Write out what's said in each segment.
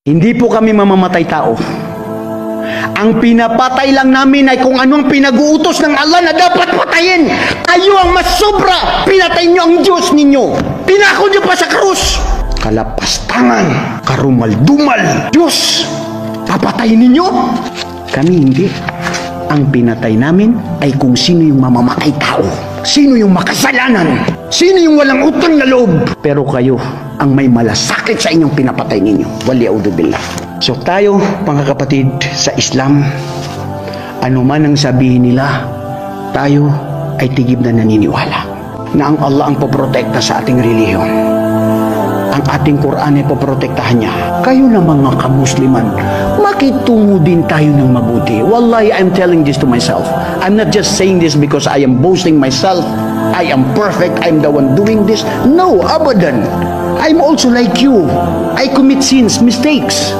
Hindi po kami mamamatay tao. Ang pinapatay lang namin ay kung anong pinag-uutos ng Allah na dapat patayin. Kayo ang mas sobra. Pinatay nyo ang Diyos ninyo. Pinako nyo pa sa krus. Kalapastangan, karumal-dumal. Diyos, papatayin ninyo? Kami hindi. Ang pinatay namin ay kung sino yung mamamatay tao. Sino yung makasalanan? Sino yung walang utang na loob? Pero kayo ang may malasakit sa inyong pinapatay ninyo. Wali'audubillah. So tayo, mga kapatid, sa Islam, ano man ang sabihin nila, tayo ay tigib na naniniwala na ang Allah ang poprotekta sa ating relihiyon. Ang ating Quran ay poprotektahan niya. Kayo na mga kamusliman, makitungo din tayo ng mabuti. Wallahi, I'm telling this to myself. I'm not just saying this because I am boasting myself. I am perfect. I'm the one doing this. No, abadan. I'm also like you. I commit sins, mistakes.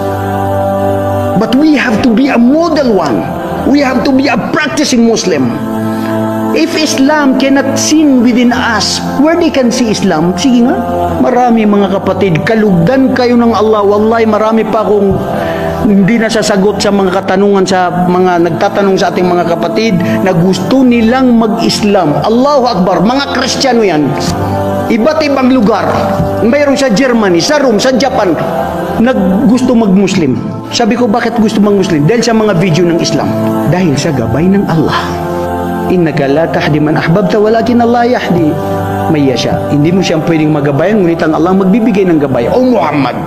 But we have to be a model one. We have to be a practicing Muslim. If Islam cannot sin within us, where they can see Islam? Sige nga. Marami mga kapatid, kalugdan kayo ng Allah. Wallahi, marami pa akong hindi nasasagot sa mga katanungan sa mga nagtatanong sa ating mga kapatid na gusto nilang mag-Islam. Allahu Akbar, mga Kristiyano yan. Iba't ibang lugar. Mayroon sa Germany, sa Rome, sa Japan, gusto mag-Muslim. Sabi ko, bakit gusto mag-Muslim? Dahil sa mga video ng Islam. Dahil sa gabay ng Allah. Innaka la tahdi man ahbabta walakin Allah yahdi may yasha. Hindi mo siyang pwedeng magabayan, ngunit ang Allah magbibigay ng gabay. O Muhammad!